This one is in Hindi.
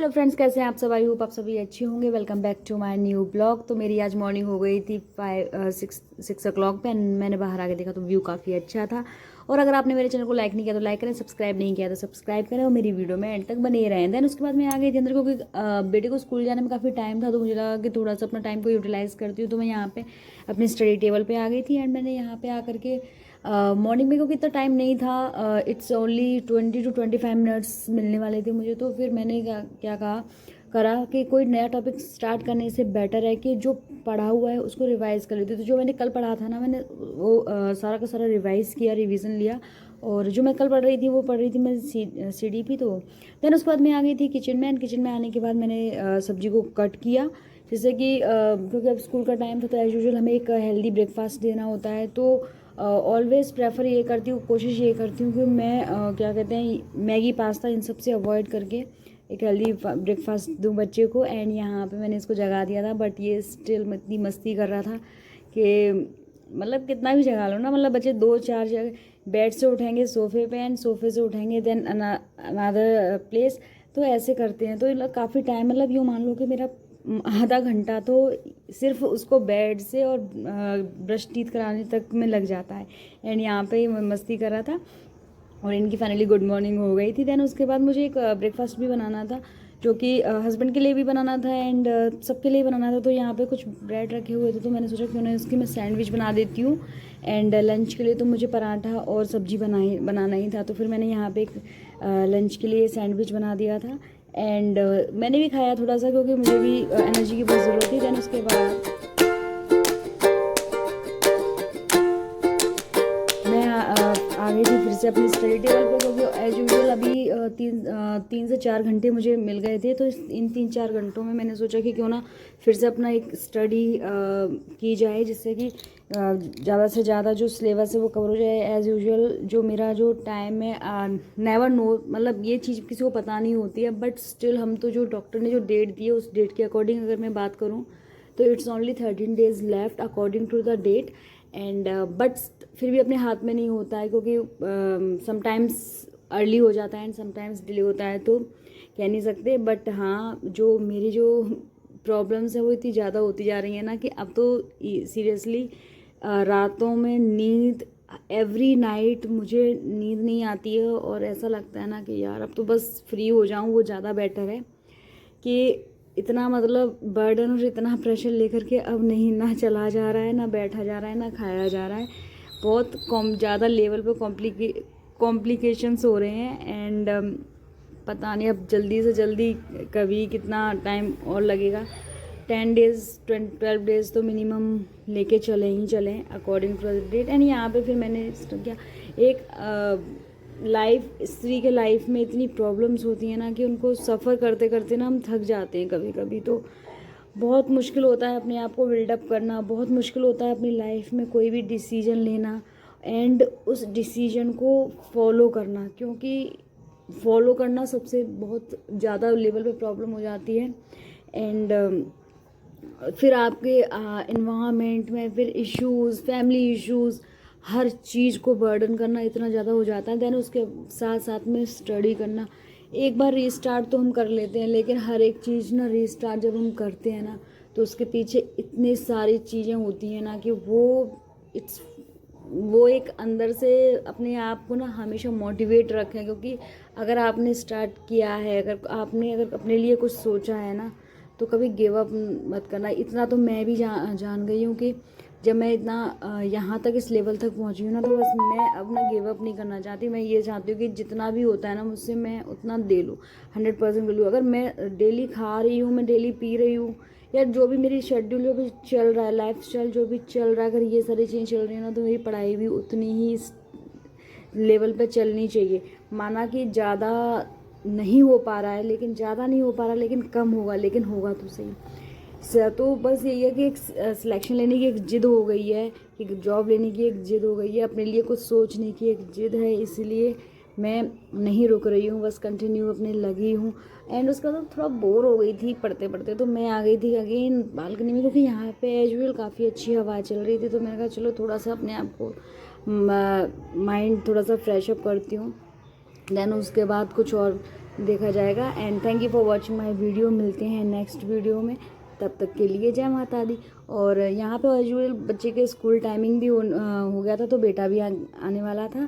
हेलो फ्रेंड्स, कैसे हैं आप सब। आई होप आप सभी अच्छे होंगे। Welcome back to my new blog. तो मेरी आज मॉर्निंग हो गई थी 6 o'clock पे। मैंने बाहर आके देखा तो व्यू काफ़ी अच्छा था। और अगर आपने मेरे चैनल को लाइक नहीं किया तो लाइक करें, सब्सक्राइब नहीं किया तो सब्सक्राइब करें और मेरी वीडियो में एंड तक बने रहें। देन उसके बाद मैं आ गई थी अंदर, क्योंकि बेटे को स्कूल जाने में काफ़ी टाइम था, तो मुझे लगा कि थोड़ा सा अपना टाइम को यूटिलाइज़ करती हूँ। तो मैं यहाँ पे अपनी स्टडी टेबल पर आ गई थी एंड मैंने यहाँ पर आकर के मॉर्निंग में, क्योंकि इतना टाइम नहीं था, इट्स ओनली 20 to 25 मिनट्स मिलने वाले थे मुझे। तो फिर मैंने क्या करा कि कोई नया टॉपिक स्टार्ट करने से बेटर है कि जो पढ़ा हुआ है उसको रिवाइज़ कर लेते। तो जो मैंने कल पढ़ा था ना, मैंने वो सारा का सारा रिवाइज़ किया, रिवीजन लिया। और जो मैं कल पढ़ रही थी वो पढ़ रही थी मैं CDP। तो देन उसके बाद मैं आ गई थी किचन में। एंड किचन में आने के बाद मैंने सब्जी को कट किया, जैसे कि क्योंकि अब स्कूल का टाइम था तो एज यूजुअल हमें एक हेल्दी ब्रेकफास्ट देना होता है। तो ऑलवेज़ प्रेफर ये करती हूँ, कोशिश ये करती हूँ कि मैं क्या कहते हैं, मैगी पास्ता इन सब से अवॉइड करके एक हेल्दी ब्रेकफास्ट दूँ बच्चे को। एंड यहाँ पे मैंने इसको जगा दिया था, बट ये स्टिल इतनी मस्ती कर रहा था कि मतलब कितना भी जगा लो ना, मतलब बच्चे 2-4 जगह बेड से उठेंगे सोफ़े पे, एंड सोफ़े से उठेंगे देन अनदर प्लेस। तो ऐसे करते हैं। तो काफ़ी टाइम, मतलब यूँ मान लो कि मेरा आधा घंटा तो सिर्फ उसको बेड से और ब्रश टीथ कराने तक में लग जाता है। एंड यहाँ पे मस्ती कर रहा था और इनकी फाइनली गुड मॉर्निंग हो गई थी। देन उसके बाद मुझे एक ब्रेकफास्ट भी बनाना था, जो कि हस्बैंड के लिए भी बनाना था एंड सबके लिए बनाना था। तो यहाँ पे कुछ ब्रेड रखे हुए थे, तो मैंने सोचा क्यों ना उसकी मैं सैंडविच बना देती हूँ। एंड लंच के लिए तो मुझे पराठा और सब्जी बनाना ही था। तो फिर मैंने यहाँ पे एक लंच के लिए सैंडविच बना दिया था। एंड मैंने भी खाया थोड़ा सा, क्योंकि मुझे भी एनर्जी की बहुत ज़रूरत थी। देन उसके बाद मैं आ गई थी फिर से अपनी स्टडी टेबल पर, क्योंकि एज यूजुअल अभी 3 से 4 घंटे मुझे मिल गए थे। तो इन 3-4 घंटों में मैंने सोचा कि क्यों ना फिर से अपना एक स्टडी की जाए, जिससे कि ज़्यादा से ज़्यादा जो सिलेबस है वो कवर हो जाए। एज़ यूजुअल जो मेरा जो टाइम है, नेवर नो, मतलब ये चीज़ किसी को पता नहीं होती है, बट स्टिल हम तो जो डॉक्टर ने जो डेट दी है उस डेट के अकॉर्डिंग अगर मैं बात करूँ तो it's only 13 days left according to the date. And but फिर भी अपने हाथ में नहीं होता है, क्योंकि समटाइम्स अर्ली हो जाता है एंड समटाइम्स डिले होता है, तो कह नहीं सकते। बट हाँ, जो मेरी जो प्रॉब्लम्स है वो इतनी ज़्यादा होती जा रही है ना कि अब तो सीरियसली रातों में नींद, एवरी नाइट मुझे नींद नहीं आती है। और ऐसा लगता है ना कि यार अब तो बस फ्री हो जाऊँ, वो ज़्यादा बेटर है। कि इतना मतलब बर्डन और इतना प्रेशर लेकर के अब नहीं, ना चला जा रहा है, ना बैठा जा रहा है, ना खाया जा रहा है। बहुत ज़्यादा लेवल पे कॉम्प्लिकेशंस हो रहे हैं। एंड पता नहीं अब जल्दी से जल्दी कभी कितना टाइम और लगेगा। 10 days 12 days तो मिनिमम लेके चले ही चलें according to the date. And यहाँ पे फिर मैंने क्या, एक लाइफ, स्त्री के लाइफ में इतनी प्रॉब्लम्स होती हैं ना कि उनको सफ़र करते करते ना हम थक जाते हैं कभी कभी। तो बहुत मुश्किल होता है अपने आप को बिल्डअप करना, बहुत मुश्किल होता है अपनी लाइफ में कोई भी डिसीजन लेना एंड उस डिसीजन को फॉलो करना, क्योंकि फॉलो करना सबसे बहुत ज़्यादा लेवल पे प्रॉब्लम हो जाती है। एंड फिर आपके इन्वायरमेंट में फिर इश्यूज़, फैमिली इश्यूज़, हर चीज़ को बर्डन करना इतना ज़्यादा हो जाता है। देन उसके साथ साथ में स्टडी करना। एक बार रीस्टार्ट तो हम कर लेते हैं, लेकिन हर एक चीज़ ना रीस्टार्ट जब हम करते हैं ना तो उसके पीछे इतनी सारी चीज़ें होती हैं ना कि वो एक अंदर से अपने आप को ना हमेशा मोटिवेट रखें। क्योंकि अगर आपने स्टार्ट किया है, अगर अपने लिए कुछ सोचा है ना, तो कभी गिव अप मत करना। इतना तो मैं भी जान गई हूँ कि जब मैं इतना यहाँ तक इस लेवल तक पहुँची हूँ ना, तो बस मैं अब ना गिव अप नहीं करना चाहती। मैं ये चाहती हूँ कि जितना भी होता है ना मुझसे, मैं उतना दे लूँ, 100% दे लूँ। अगर मैं डेली खा रही हूँ, मैं डेली पी रही हूँ, या जो भी मेरी शेड्यूल जो भी चल रहा है, लाइफ स्टाइल जो भी चल रहा है, अगर ये सारी चीज़ें चल रही है ना, तो मेरी पढ़ाई भी उतनी ही लेवल पे चलनी चाहिए। माना कि ज़्यादा नहीं हो पा रहा है, लेकिन ज़्यादा नहीं हो पा रहा, लेकिन कम होगा, लेकिन होगा तो सही। तो बस यही है कि एक सिलेक्शन लेने की एक जिद हो गई है, एक जॉब लेने की एक जिद हो गई है, अपने लिए कुछ सोचने की एक जिद है, इसलिए मैं नहीं रुक रही हूँ, बस कंटिन्यू अपने लगी हूँ। एंड उसका तो थोड़ा बोर हो गई थी पढ़ते पढ़ते, तो मैं आ गई थी अगेन बालकनी में, क्योंकि यहाँ पे एज यूजुअल काफ़ी अच्छी हवा चल रही थी। तो मैंने कहा चलो थोड़ा सा अपने आप को माइंड थोड़ा सा फ्रेश अप करती हूँ। देन उसके बाद कुछ और देखा जाएगा। And thank you for watching my video. मिलते हैं नेक्स्ट वीडियो में, तब तक के लिए जय माता दी। और यहाँ पे एज यूजुअल बच्चे के स्कूल टाइमिंग भी हो गया था, तो बेटा भी आने वाला था।